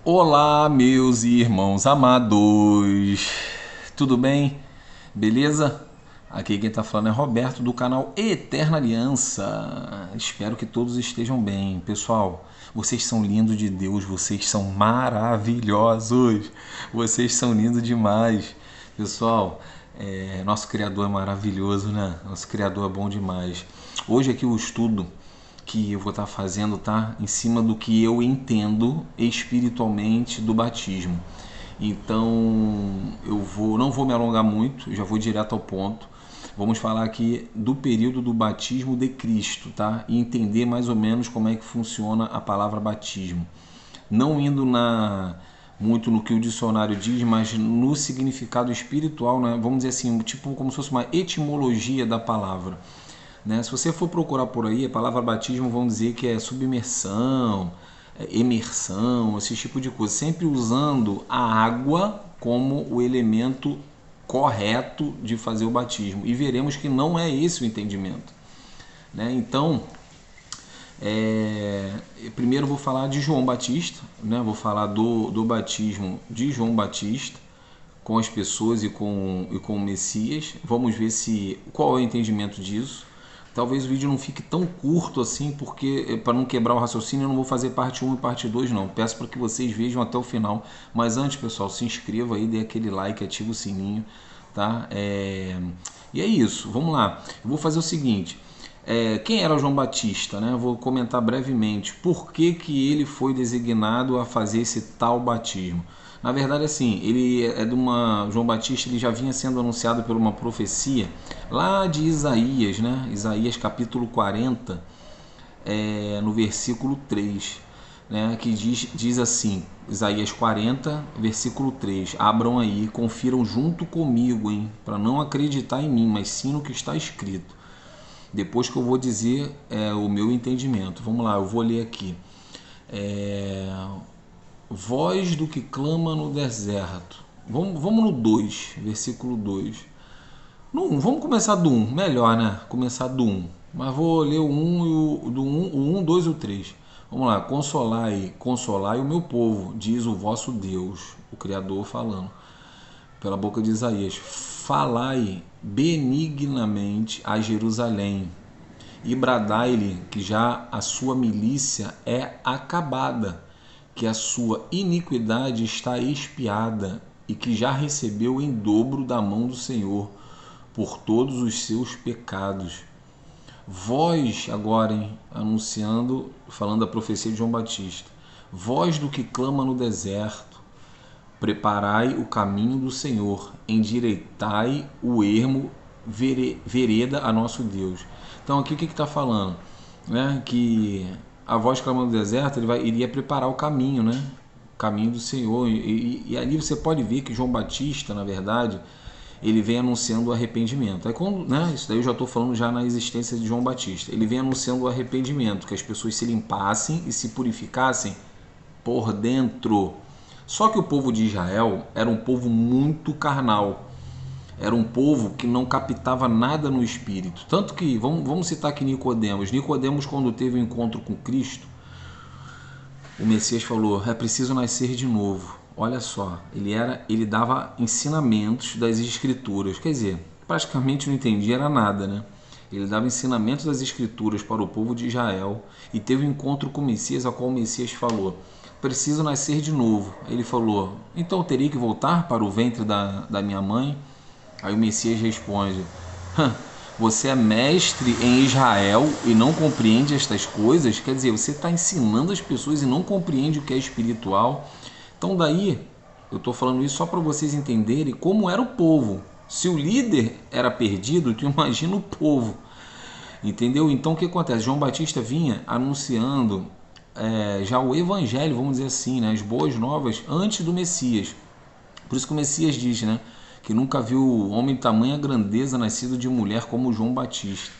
Olá, meus irmãos amados, tudo bem? Beleza? Aqui quem está falando é Roberto do canal Eterna Aliança. Espero que todos estejam bem. Pessoal, vocês são lindos de Deus, vocês são maravilhosos, vocês são lindos demais. Pessoal, nosso Criador é maravilhoso, né? Nosso Criador é bom demais. Hoje aqui o estudo que eu vou estar fazendo tá em cima do que eu entendo espiritualmente do batismo. Então não vou me alongar muito, já vou direto ao ponto. Vamos falar aqui do período do batismo de Cristo, tá? E entender mais ou menos como é que funciona a palavra batismo. Não indo muito no que o dicionário diz, mas no significado espiritual, né? Vamos dizer assim, tipo como se fosse uma etimologia da palavra. Né? Se você for procurar por aí, a palavra batismo vão dizer que é submersão, imersão, esse tipo de coisa, sempre usando a água como o elemento correto de fazer o batismo. E veremos que não é esse o entendimento. Né? Então, primeiro vou falar de João Batista, né? Vou falar do batismo de João Batista com as pessoas e com o Messias. Vamos ver qual é o entendimento disso. Talvez o vídeo não fique tão curto assim, porque para não quebrar o raciocínio eu não vou fazer parte 1 e parte 2 não. Peço para que vocês vejam até o final. Mas antes, pessoal, se inscreva aí, dê aquele like, ativa o sininho, tá? E é isso, vamos lá. Eu vou fazer o seguinte. Quem era o João Batista, né? Eu vou comentar brevemente por que ele foi designado a fazer esse tal batismo. Na verdade, assim, ele é de uma... João Batista ele já vinha sendo anunciado por uma profecia lá de Isaías, né? Isaías capítulo 40, no versículo 3, né? Que diz assim, Isaías 40, versículo 3. Abram aí, confiram junto comigo, hein? Para não acreditar em mim, mas sim no que está escrito. Depois que eu vou dizer o meu entendimento. Vamos lá, eu vou ler aqui. Voz do que clama no deserto. Vamos no 2, versículo 2. No 1, vamos começar do 1, melhor, né? Começar do 1. Mas vou ler o 1 e o 1, 2 e o 3. Vamos lá, consolai o meu povo, diz o vosso Deus, o Criador falando, pela boca de Isaías. Falai benignamente a Jerusalém e bradai-lhe que já a sua milícia é acabada, que a sua iniquidade está expiada e que já recebeu em dobro da mão do Senhor por todos os seus pecados. Vós agora, hein, anunciando, falando da profecia de João Batista, vós do que clama no deserto, preparai o caminho do Senhor, endireitai o ermo, vereda a nosso Deus. Então aqui o que está falando? Né? Que a voz clamando no deserto, iria preparar o caminho, né? O caminho do Senhor. E ali você pode ver que João Batista, na verdade, ele vem anunciando o arrependimento. Aí quando, né? Isso daí eu já estou falando já na existência de João Batista. Ele vem anunciando o arrependimento, que as pessoas se limpassem e se purificassem por dentro. Só que o povo de Israel era um povo muito carnal. Era um povo que não captava nada no espírito. Tanto que, vamos citar aqui Nicodemos. Nicodemos, quando teve o um encontro com Cristo, o Messias falou, é preciso nascer de novo. Olha só, ele dava ensinamentos das Escrituras. Quer dizer, praticamente não entendia era nada, né? Ele dava ensinamentos das Escrituras para o povo de Israel e teve um encontro com o Messias, a qual o Messias falou, preciso nascer de novo. Ele falou, então eu teria que voltar para o ventre da minha mãe? Aí o Messias responde, você é mestre em Israel e não compreende estas coisas? Quer dizer, você está ensinando as pessoas e não compreende o que é espiritual? Então daí, eu estou falando isso só para vocês entenderem como era o povo. Se o líder era perdido, tu imagina o povo. Entendeu? Então o que acontece? João Batista vinha anunciando já o evangelho, vamos dizer assim, né? As boas novas antes do Messias. Por isso que o Messias diz, né? Que nunca viu homem de tamanha grandeza nascido de mulher como João Batista.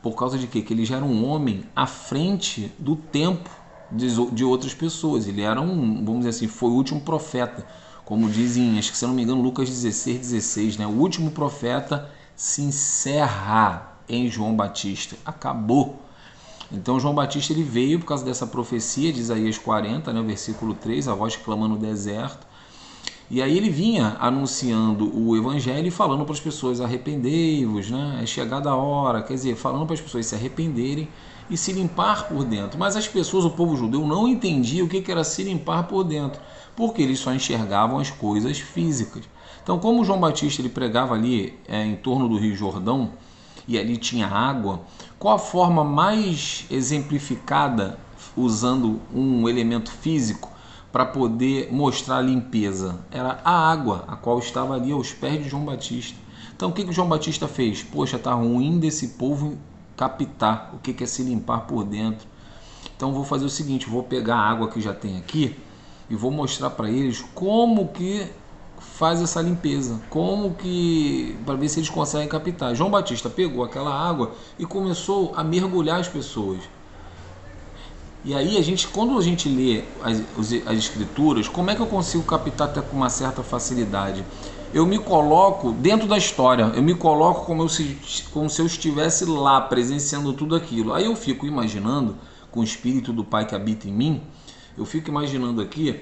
Por causa de quê? Que ele já era um homem à frente do tempo de outras pessoas. Ele era vamos dizer assim, foi o último profeta. Como dizem, acho que se eu não me engano, Lucas 16, né? O último profeta se encerra em João Batista. Acabou. Então João Batista ele veio por causa dessa profecia de Isaías 40, né, o versículo 3, a voz que clama no deserto. E aí ele vinha anunciando o evangelho e falando para as pessoas: arrependei-vos, né? É chegada a hora, quer dizer, falando para as pessoas se arrependerem e se limpar por dentro. Mas as pessoas, o povo judeu, não entendia o que era se limpar por dentro, porque eles só enxergavam as coisas físicas. Então, como João Batista ele pregava ali em torno do Rio Jordão, e ali tinha água, qual a forma mais exemplificada, usando um elemento físico, para poder mostrar a limpeza? Era a água, a qual estava ali aos pés de João Batista. Então o que João Batista fez? Poxa, está ruim desse povo captar o que é se limpar por dentro. Então vou fazer o seguinte, vou pegar a água que já tem aqui e vou mostrar para eles como que faz essa limpeza, como que, para ver se eles conseguem captar. João Batista pegou aquela água e começou a mergulhar as pessoas. E aí quando a gente lê as escrituras, como é que eu consigo captar até com uma certa facilidade? Eu me coloco dentro da história, eu me coloco como se eu estivesse lá presenciando tudo aquilo. Aí eu fico imaginando, com o Espírito do Pai que habita em mim, eu fico imaginando aqui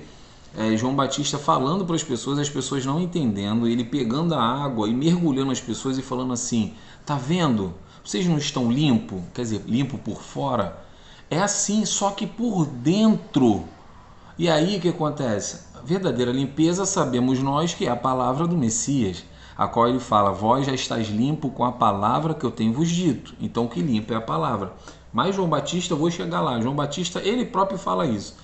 João Batista falando para as pessoas não entendendo, ele pegando a água e mergulhando as pessoas e falando assim: tá vendo? Vocês não estão limpos, quer dizer, limpo por fora? É assim, só que por dentro. E aí o que acontece? A verdadeira limpeza sabemos nós que é a palavra do Messias, a qual ele fala: vós já estáis limpo com a palavra que eu tenho vos dito. Então o que limpa é a palavra. Mas João Batista, eu vou chegar lá, João Batista ele próprio fala isso.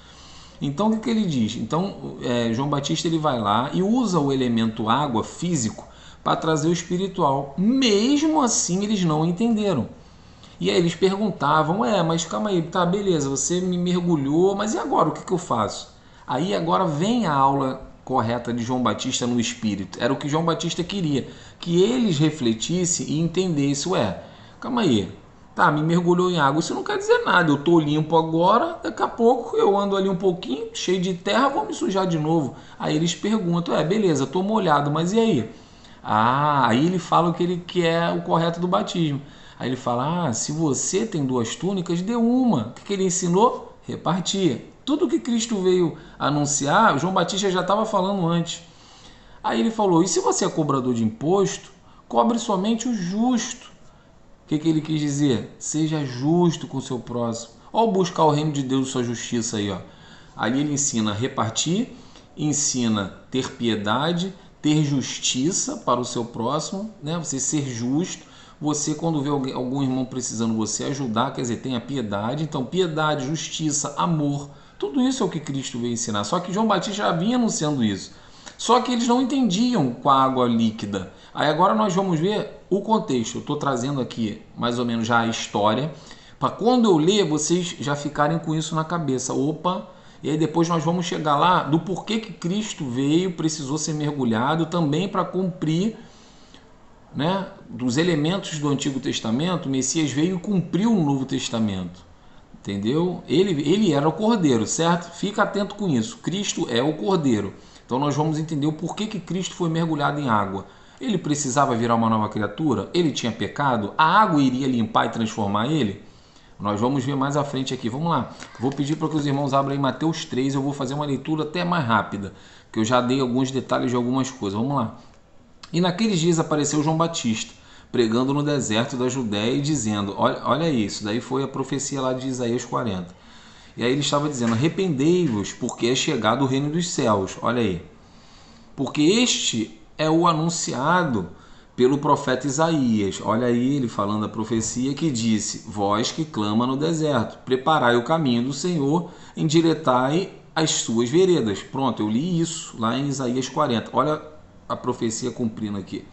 Então o que ele diz? Então João Batista ele vai lá e usa o elemento água físico para trazer o espiritual. Mesmo assim eles não entenderam. E aí eles perguntavam: mas calma aí, tá, beleza, você me mergulhou, mas e agora, o que eu faço? Aí agora vem a aula correta de João Batista no Espírito. Era o que João Batista queria, que eles refletissem e entendessem: calma aí, tá, me mergulhou em água, isso não quer dizer nada, eu tô limpo agora, daqui a pouco eu ando ali um pouquinho, cheio de terra, vou me sujar de novo. Aí eles perguntam: beleza, tô molhado, mas e aí? Aí ele fala que é o correto do batismo. Aí ele fala: se você tem 2 túnicas, dê uma. O que ele ensinou? Repartir. Tudo que Cristo veio anunciar, João Batista já estava falando antes. Aí ele falou: e se você é cobrador de imposto, cobre somente o justo. O que ele quis dizer? Seja justo com o seu próximo. Olha buscar o reino de Deus e sua justiça aí. Ali ele ensina a repartir, ensina ter piedade, ter justiça para o seu próximo, né? Você ser justo. Você, quando vê algum irmão precisando, você ajudar, quer dizer, tenha piedade. Então, piedade, justiça, amor, tudo isso é o que Cristo veio ensinar. Só que João Batista já vinha anunciando isso. Só que eles não entendiam com a água líquida. Aí agora nós vamos ver o contexto. Eu estou trazendo aqui mais ou menos já a história, para quando eu ler, vocês já ficarem com isso na cabeça. Opa! E aí depois nós vamos chegar lá do porquê que Cristo veio, precisou ser mergulhado, também para cumprir, né, dos elementos do Antigo Testamento. O Messias veio e cumpriu o Novo Testamento, entendeu? Ele era o Cordeiro, certo? Fica atento com isso, Cristo é o Cordeiro. Então nós vamos entender o porquê que Cristo foi mergulhado em água. Ele precisava virar uma nova criatura? Ele tinha pecado? A água iria limpar e transformar ele? Nós vamos ver mais à frente aqui. Vamos lá. Vou pedir para que os irmãos abram em Mateus 3. Eu vou fazer uma leitura até mais rápida, porque eu já dei alguns detalhes de algumas coisas. Vamos lá. E naqueles dias apareceu João Batista, pregando no deserto da Judéia e dizendo: olha isso, daí foi a profecia lá de Isaías 40. E aí ele estava dizendo: arrependei-vos, porque é chegado o reino dos céus. Olha aí. Porque este é o anunciado pelo profeta Isaías. Olha aí ele falando a profecia que disse: vós que clama no deserto, preparai o caminho do Senhor, endireitai as suas veredas. Pronto, eu li isso lá em Isaías 40. Olha a profecia cumprindo aqui.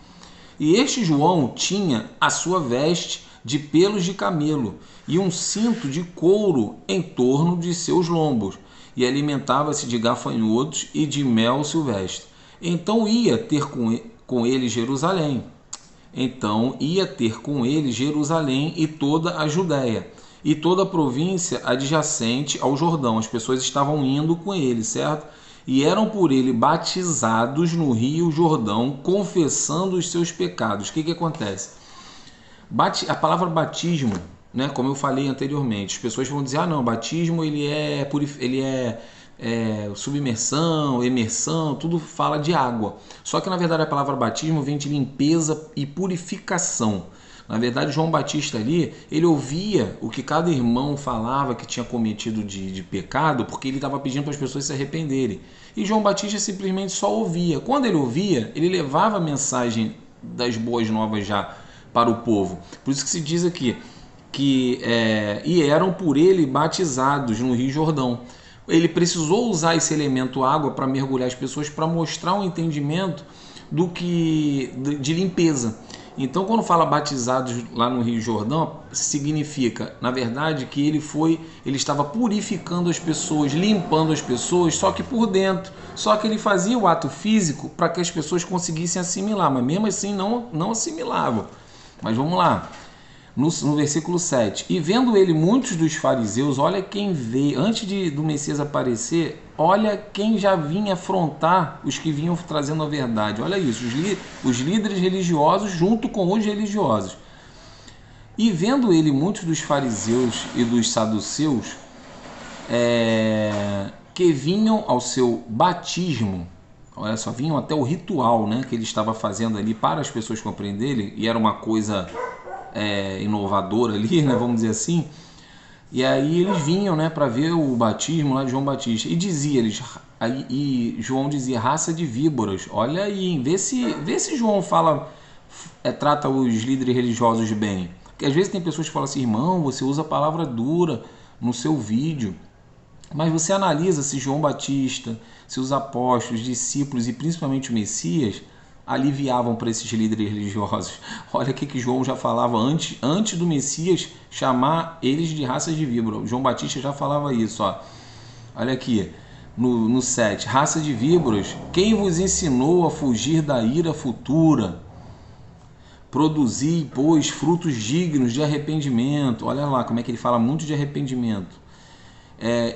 E este João tinha a sua veste de pelos de camelo e um cinto de couro em torno de seus lombos, e alimentava-se de gafanhotos e de mel silvestre. Então ia ter com ele Jerusalém. E toda a Judéia e toda a província adjacente ao Jordão. As pessoas estavam indo com ele, certo? E eram por ele batizados no rio Jordão, confessando os seus pecados. O que acontece? A palavra batismo né? Como eu falei anteriormente, as pessoas vão dizer, ah não, batismo ele é submersão, imersão, tudo fala de água. Só que na verdade a palavra batismo vem de limpeza e purificação. Na verdade, João Batista ali, ele ouvia o que cada irmão falava que tinha cometido de pecado, porque ele estava pedindo para as pessoas se arrependerem. E João Batista simplesmente só ouvia. Quando ele ouvia, ele levava a mensagem das boas novas já para o povo. Por isso que se diz aqui e eram por ele batizados no Rio Jordão. Ele precisou usar esse elemento água para mergulhar as pessoas, para mostrar um entendimento de limpeza. Então, quando fala batizados lá no Rio Jordão, significa, na verdade, que ele estava purificando as pessoas, limpando as pessoas, só que por dentro. Só que ele fazia o ato físico para que as pessoas conseguissem assimilar, mas mesmo assim não assimilavam. Mas vamos lá. No versículo 7, e vendo ele muitos dos fariseus, olha quem veio, antes do Messias aparecer, olha quem já vinha afrontar os que vinham trazendo a verdade. Olha isso, os líderes religiosos junto com os religiosos. E vendo ele muitos dos fariseus e dos saduceus que vinham ao seu batismo, olha só, vinham até o ritual, né, que ele estava fazendo ali para as pessoas compreenderem, e era uma coisa inovadora ali, né, vamos dizer assim. E aí eles vinham, né, para ver o batismo lá de João Batista, e e João dizia, raça de víboras. Olha aí, vê se João trata os líderes religiosos bem, porque às vezes tem pessoas que falam assim, irmão, você usa a palavra dura no seu vídeo, mas você analisa se João Batista, se os apóstolos, discípulos e principalmente o Messias aliviavam para esses líderes religiosos. Olha o que João já falava antes do Messias chamar eles de raças de víbora. João Batista já falava isso. Ó. Olha aqui, no 7. Raça de víboras, quem vos ensinou a fugir da ira futura? Produzi, pois, frutos dignos de arrependimento. Olha lá como é que ele fala muito de arrependimento.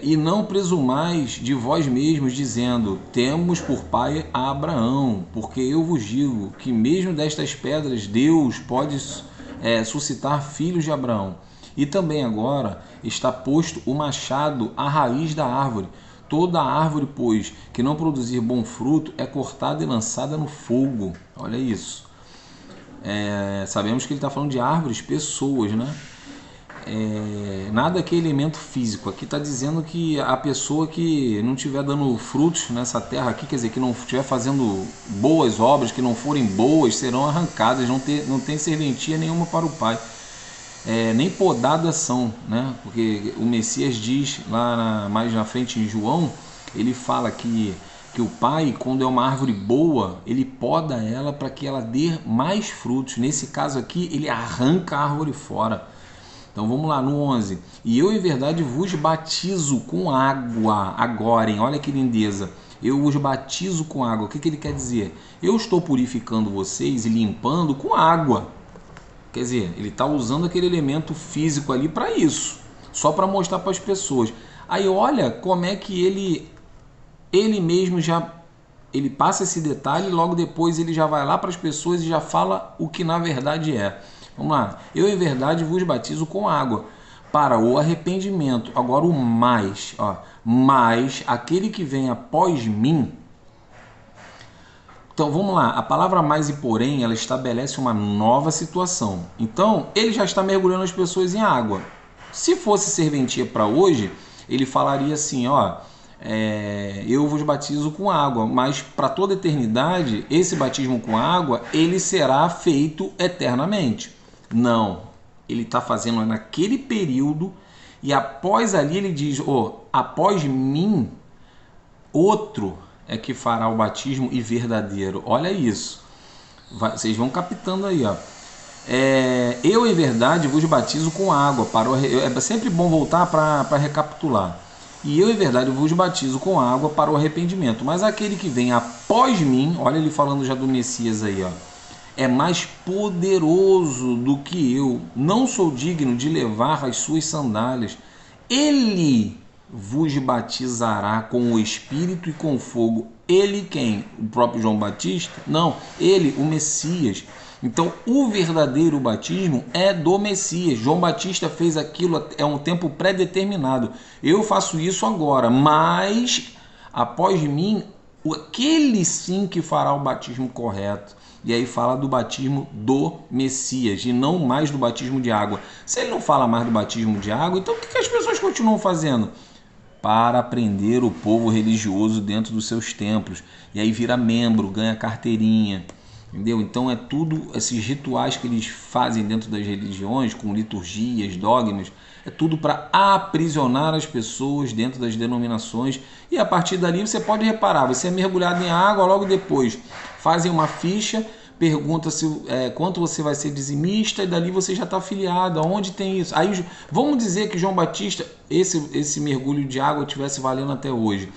E não presumais de vós mesmos, dizendo, temos por pai a Abraão, porque eu vos digo que mesmo destas pedras Deus pode suscitar filhos de Abraão. E também agora está posto o machado à raiz da árvore. Toda árvore, pois, que não produzir bom fruto, é cortada e lançada no fogo. Olha isso. Sabemos que ele está falando de árvores, pessoas, né? Nada que elemento físico. Aqui está dizendo que a pessoa que não estiver dando frutos nessa terra aqui, quer dizer, que não estiver fazendo boas obras, que não forem boas, serão arrancadas, não tem serventia nenhuma para o Pai. Nem podadas são, né? Porque o Messias diz lá mais na frente em João, ele fala que o Pai, quando é uma árvore boa, ele poda ela para que ela dê mais frutos. Nesse caso aqui, ele arranca a árvore fora. Então vamos lá, no 11. E eu em verdade vos batizo com água agora, hein? Olha que lindeza. Eu vos batizo com água. O que ele quer dizer? Eu estou purificando vocês e limpando com água. Quer dizer, ele está usando aquele elemento físico ali para isso. Só para mostrar para as pessoas. Aí olha como é que ele mesmo ele passa esse detalhe e logo depois ele já vai lá para as pessoas e já fala o que na verdade é. Vamos lá. Eu, em verdade, vos batizo com água para o arrependimento. Agora o mais, ó. Mas aquele que vem após mim. Então, vamos lá. A palavra mais e porém, ela estabelece uma nova situação. Então, ele já está mergulhando as pessoas em água. Se fosse serventia para hoje, ele falaria assim, ó. Eu vos batizo com água, mas para toda a eternidade, esse batismo com água, ele será feito eternamente. Não, ele está fazendo naquele período e após ali ele diz, após mim, outro é que fará o batismo e verdadeiro. Olha isso, vocês vão captando aí, ó. Eu em verdade vos batizo com água, é sempre bom voltar para recapitular. E eu em verdade vos batizo com água para o arrependimento, mas aquele que vem após mim, olha ele falando já do Messias aí, ó. É mais poderoso do que eu, não sou digno de levar as suas sandálias. Ele vos batizará com o Espírito e com fogo. Ele quem? O próprio João Batista? Não, ele, o Messias. Então, o verdadeiro batismo é do Messias. João Batista fez aquilo, é um tempo pré-determinado. Eu faço isso agora, mas após mim, aquele sim que fará o batismo correto. E aí fala do batismo do Messias e não mais do batismo de água. Se ele não fala mais do batismo de água, então o que as pessoas continuam fazendo? Para prender o povo religioso dentro dos seus templos. E aí vira membro, ganha carteirinha. Entendeu? Então é tudo, esses rituais que eles fazem dentro das religiões, com liturgias, dogmas, é tudo para aprisionar as pessoas dentro das denominações. E a partir dali você pode reparar, você é mergulhado em água, logo depois fazem uma ficha, pergunta se quanto você vai ser dizimista, e dali você já está afiliado. Aonde tem isso? Aí vamos dizer que João Batista, esse mergulho de água estivesse valendo até hoje.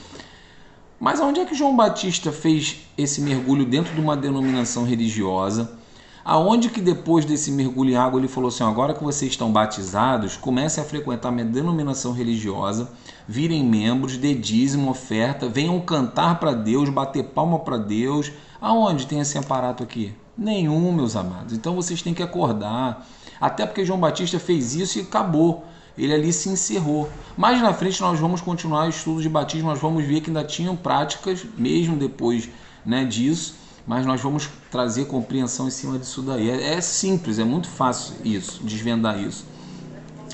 Mas onde é que João Batista fez esse mergulho dentro de uma denominação religiosa? Aonde que depois desse mergulho em água ele falou assim, agora que vocês estão batizados, comecem a frequentar minha denominação religiosa, virem membros, dê dízimo, oferta, venham cantar para Deus, bater palma para Deus. Aonde tem esse aparato aqui? Nenhum, meus amados. Então vocês têm que acordar. Até porque João Batista fez isso e acabou. Ele ali se encerrou. Mais na frente nós vamos continuar o estudo de batismo, nós vamos ver que ainda tinham práticas, mesmo depois, né, disso, mas nós vamos trazer compreensão em cima disso daí. É simples, é muito fácil isso, desvendar isso.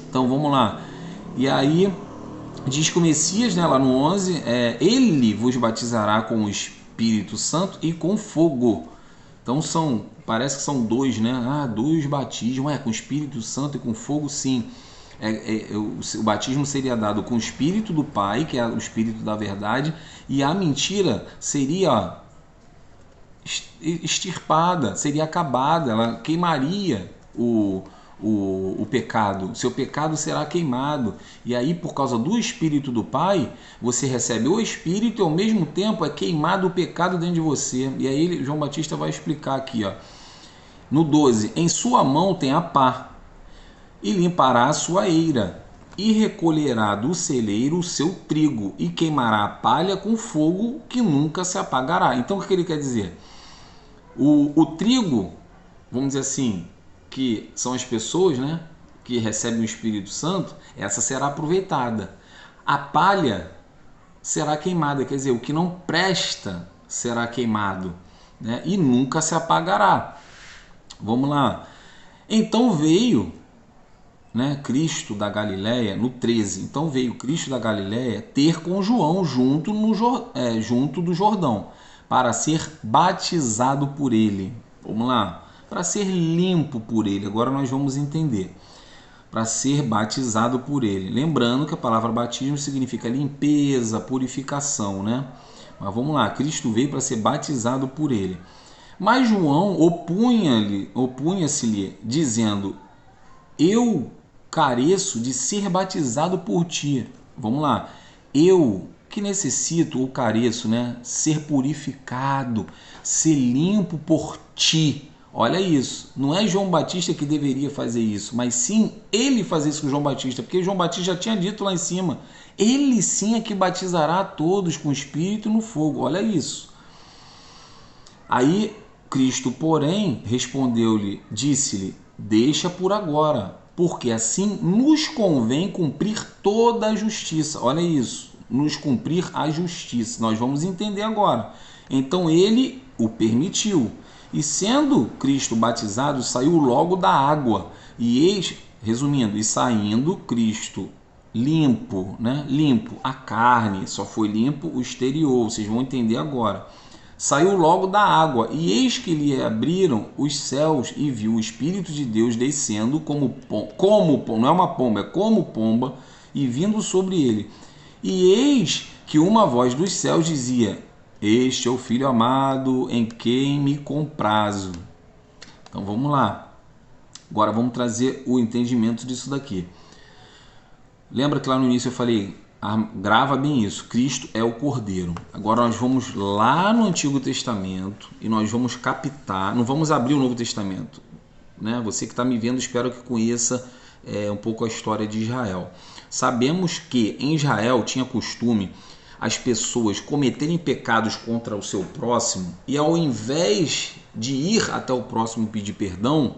Então vamos lá. E aí, diz que o Messias, né, lá no 11, ele vos batizará com o Espírito Santo e com fogo. Então parece que são dois, né? Dois batismos, com o Espírito Santo e com fogo, sim. O batismo seria dado com o Espírito do Pai, que é o Espírito da verdade, e a mentira seria extirpada, seria acabada, ela queimaria o pecado, seu pecado será queimado. E aí, por causa do Espírito do Pai, você recebe o Espírito e ao mesmo tempo é queimado o pecado dentro de você. E aí João Batista vai explicar aqui, no 12, em sua mão tem a pá, e limpará a sua eira, e recolherá do celeiro o seu trigo, e queimará a palha com fogo que nunca se apagará. Então o que ele quer dizer? O trigo, vamos dizer assim, que são as pessoas, né, que recebem o Espírito Santo, essa será aproveitada. A palha será queimada, quer dizer, o que não presta será queimado, né, e nunca se apagará. Vamos lá. Então veio, né, Cristo da Galileia, no 13, então veio Cristo da Galileia ter com João junto do Jordão, para ser batizado por ele. Vamos lá, para ser limpo por ele. Agora nós vamos entender. Para ser batizado por ele. Lembrando que a palavra batismo significa limpeza, purificação, né? Mas vamos lá, Cristo veio para ser batizado por ele. Mas João opunha-se-lhe, dizendo, eu careço de ser batizado por ti. Vamos lá, eu que necessito ou careço, né, ser purificado, ser limpo por ti. Olha isso, não é João Batista que deveria fazer isso, mas sim ele fazer isso com João Batista, porque João Batista já tinha dito lá em cima, ele sim é que batizará a todos com o Espírito e no fogo. Olha isso. Aí Cristo, porém, respondeu-lhe, disse-lhe, deixa por agora, porque assim nos convém cumprir toda a justiça. Olha isso, nos cumprir a justiça. Nós vamos entender agora. Então ele o permitiu. E sendo Cristo batizado, saiu logo da água. Resumindo, e saindo Cristo limpo, né? Limpo a carne, só foi limpo o exterior. Vocês vão entender agora. Saiu logo da água, e eis que lhe abriram os céus, e viu o Espírito de Deus descendo como não é uma pomba, é como pomba, e vindo sobre ele. E eis que uma voz dos céus dizia, este é o Filho amado, em quem me comprazo. Então vamos lá. Agora vamos trazer o entendimento disso daqui. Lembra que lá no início eu falei, grava bem isso, Cristo é o Cordeiro. Agora nós vamos lá no Antigo Testamento e nós vamos captar, não vamos abrir o Novo Testamento, né? Você que está me vendo, espero que conheça um pouco a história de Israel. Sabemos que em Israel tinha costume as pessoas cometerem pecados contra o seu próximo e, ao invés de ir até o próximo pedir perdão,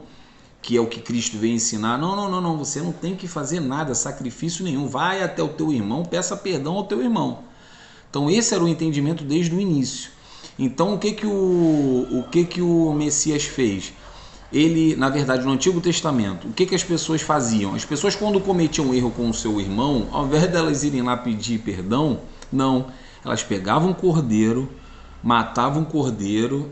que é o que Cristo veio ensinar, não, você não tem que fazer nada, sacrifício nenhum, vai até o teu irmão, peça perdão ao teu irmão. Então esse era o entendimento desde o início. Então o que o Messias fez? Ele, na verdade, no Antigo Testamento, o que as pessoas faziam? As pessoas, quando cometiam um erro com o seu irmão, ao invés delas irem lá pedir perdão, não, elas pegavam um cordeiro, matavam um cordeiro,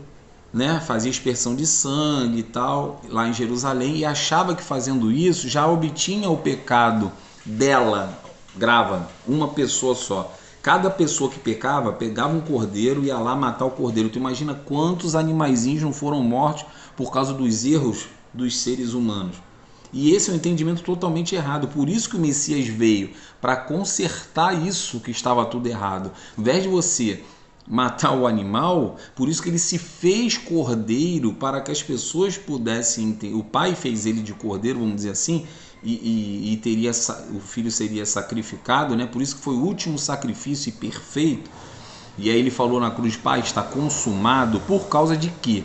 né, fazia expersão de sangue e tal, lá em Jerusalém, e achava que fazendo isso já obtinha o pecado dela, grava, uma pessoa só. Cada pessoa que pecava, pegava um cordeiro e ia lá matar o cordeiro. Tu imagina quantos animaizinhos não foram mortos por causa dos erros dos seres humanos. E esse é um entendimento totalmente errado. Por isso que o Messias veio, para consertar isso que estava tudo errado. Ao invés de você matar o animal, por isso que ele se fez cordeiro, para que as pessoas pudessem entender. O pai fez ele de cordeiro, vamos dizer assim, e teria, o filho seria sacrificado, né? Por isso que foi o último sacrifício perfeito. E aí ele falou na cruz: Pai, está consumado. Por causa de quê?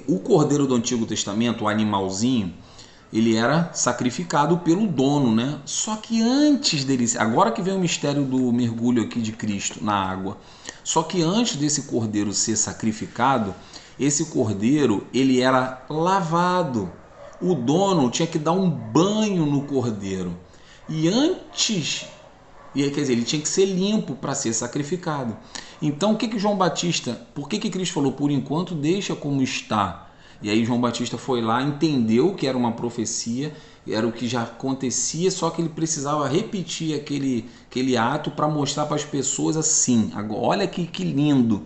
O cordeiro do Antigo Testamento, o animalzinho, ele era sacrificado pelo dono, né? Só que antes dele, agora que vem o mistério do mergulho aqui de Cristo na água, só que antes desse cordeiro ser sacrificado, esse cordeiro, ele era lavado. O dono tinha que dar um banho no cordeiro. E antes, quer dizer, ele tinha que ser limpo para ser sacrificado. Então, o que João Batista, por que Cristo falou, por enquanto deixa como está? E aí João Batista foi lá, entendeu que era uma profecia, era o que já acontecia, só que ele precisava repetir aquele ato para mostrar para as pessoas assim. Agora, olha que lindo.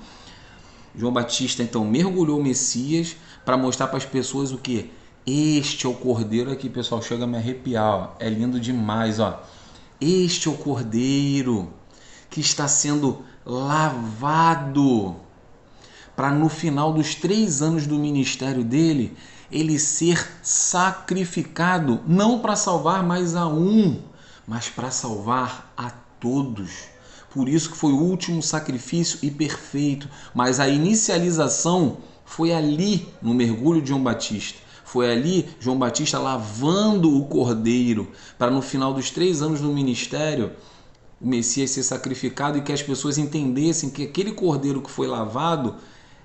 João Batista então mergulhou o Messias para mostrar para as pessoas o que? Este é o cordeiro. Aqui, pessoal, chega a me arrepiar, ó. É lindo demais, ó. Este é o cordeiro que está sendo lavado para no final dos 3 anos do ministério dele, ele ser sacrificado, não para salvar mais a um, mas para salvar a todos. Por isso que foi o último sacrifício e perfeito, mas a inicialização foi ali no mergulho de João Batista. Foi ali João Batista lavando o cordeiro para no final dos 3 anos do ministério o Messias ser sacrificado e que as pessoas entendessem que aquele cordeiro que foi lavado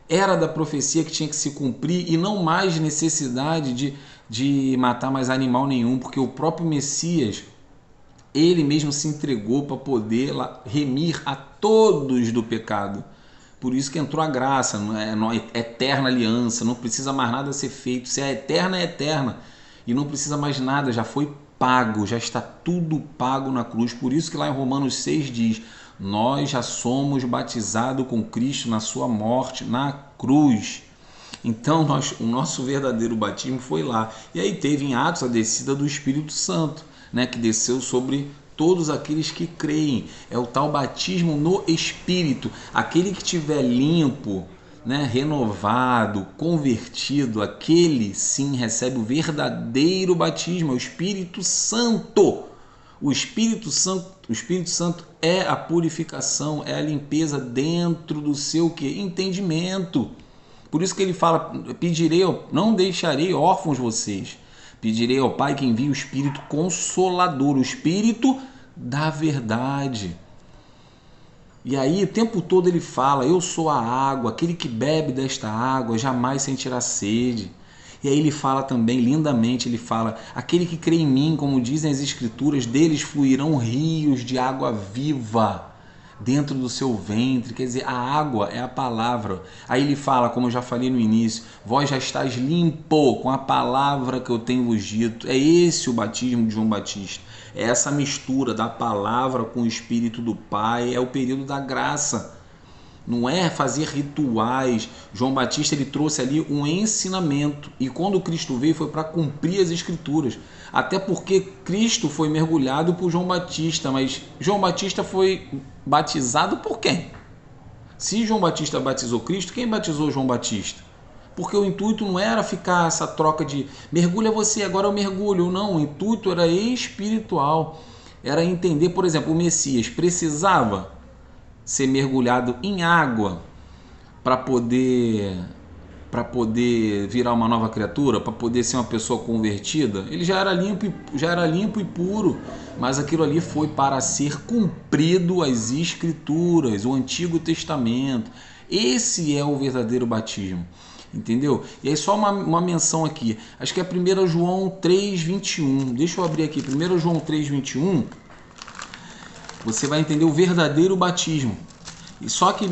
era da profecia que tinha que se cumprir e não mais necessidade de matar mais animal nenhum, porque o próprio Messias, ele mesmo se entregou para poder remir a todos do pecado. Por isso que entrou a graça, eterna aliança, não precisa mais nada ser feito. Se é eterna, é eterna. E não precisa mais nada, já foi pago, já está tudo pago na cruz. Por isso que lá em Romanos 6 diz: nós já somos batizados com Cristo na sua morte, na cruz. Então o nosso verdadeiro batismo foi lá. E aí teve em Atos a descida do Espírito Santo, né, que desceu sobre todos aqueles que creem. É o tal batismo no Espírito. Aquele que estiver limpo, né, renovado, convertido, aquele sim recebe o verdadeiro batismo, é o Espírito Santo. O Espírito Santo é a purificação, é a limpeza dentro do seu entendimento. Por isso que ele fala: pedirei, não deixarei órfãos vocês. Pedirei ao Pai que envie o Espírito Consolador, o Espírito da verdade. E aí o tempo todo ele fala: eu sou a água, aquele que bebe desta água jamais sentirá sede. E aí ele fala também lindamente, ele fala: aquele que crê em mim, como dizem as Escrituras, deles fluirão rios de água viva dentro do seu ventre. Quer dizer, a água é a palavra. Aí ele fala, como eu já falei no início: vós já estáis limpo com a palavra que eu tenho vos dito. É esse o batismo de João Batista. É essa mistura da palavra com o Espírito do Pai. É o período da graça. Não é fazer rituais. João Batista ele trouxe ali um ensinamento. E quando Cristo veio foi para cumprir as Escrituras. Até porque Cristo foi mergulhado por João Batista. Mas João Batista foi batizado por quem? Se João Batista batizou Cristo, quem batizou João Batista? Porque o intuito não era ficar essa troca de mergulha você, agora eu mergulho. Não, o intuito era espiritual. Era entender, por exemplo, o Messias precisava ser mergulhado em água para poder virar uma nova criatura, para poder ser uma pessoa convertida. Ele já era limpo e puro, mas aquilo ali foi para ser cumprido as Escrituras, o Antigo Testamento. Esse é o verdadeiro batismo, entendeu? E aí só uma menção aqui, acho que é 1 João 3,21, deixa eu abrir aqui, 1 João 3,21, você vai entender o verdadeiro batismo. E só que,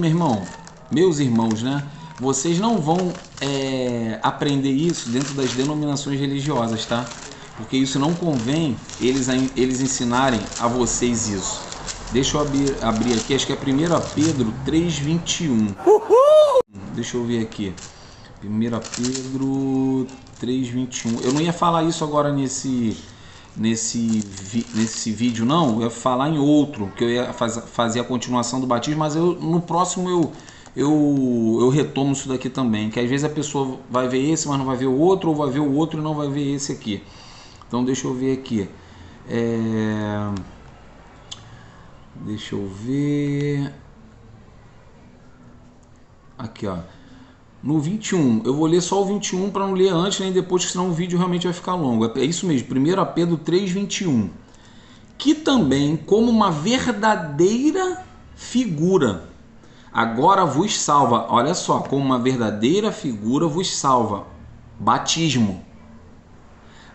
meus irmãos, né? Vocês não vão aprender isso dentro das denominações religiosas, tá? Porque isso não convém eles ensinarem a vocês isso. Deixa eu abrir aqui, acho que é 1 Pedro 3,21. Deixa eu ver aqui. 1 Pedro 3,21. Eu não ia falar isso agora nesse vídeo, não. Eu ia falar em outro, que eu ia fazer a continuação do batismo, mas no próximo eu retomo isso daqui também, que às vezes a pessoa vai ver esse, mas não vai ver o outro, ou vai ver o outro e não vai ver esse aqui. Então deixa eu ver aqui. Deixa eu ver. Aqui, ó. No 21, eu vou ler só o 21 para não ler antes nem depois, senão o vídeo realmente vai ficar longo. É isso mesmo, 1 Pedro 3,21. Que também, como uma verdadeira figura, agora vos salva. Olha só, como uma verdadeira figura vos salva. Batismo.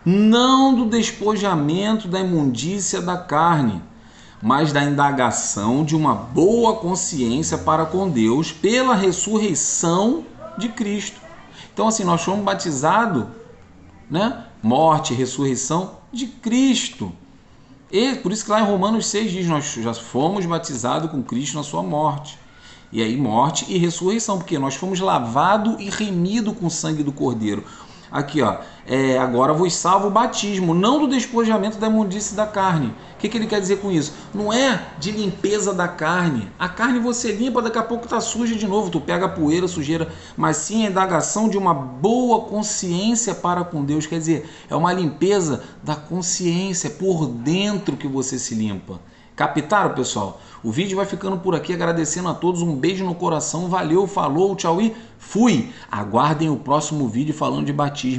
Não do despojamento da imundícia da carne, mas da indagação de uma boa consciência para com Deus pela ressurreição de Cristo. Então assim, nós fomos batizados, né? Morte e ressurreição de Cristo. E por isso que lá em Romanos 6 diz, nós já fomos batizados com Cristo na sua morte. E aí morte e ressurreição, porque nós fomos lavados e remidos com o sangue do Cordeiro. Aqui, ó, agora vos salva o batismo, não do despojamento da imundície da carne. O que ele quer dizer com isso? Não é de limpeza da carne. A carne você limpa, daqui a pouco está suja de novo, tu pega a poeira, sujeira, mas sim a indagação de uma boa consciência para com Deus. Quer dizer, é uma limpeza da consciência, por dentro que você se limpa. Captaram, pessoal? O vídeo vai ficando por aqui, agradecendo a todos, um beijo no coração, valeu, falou, tchau e fui! Aguardem o próximo vídeo falando de batismo.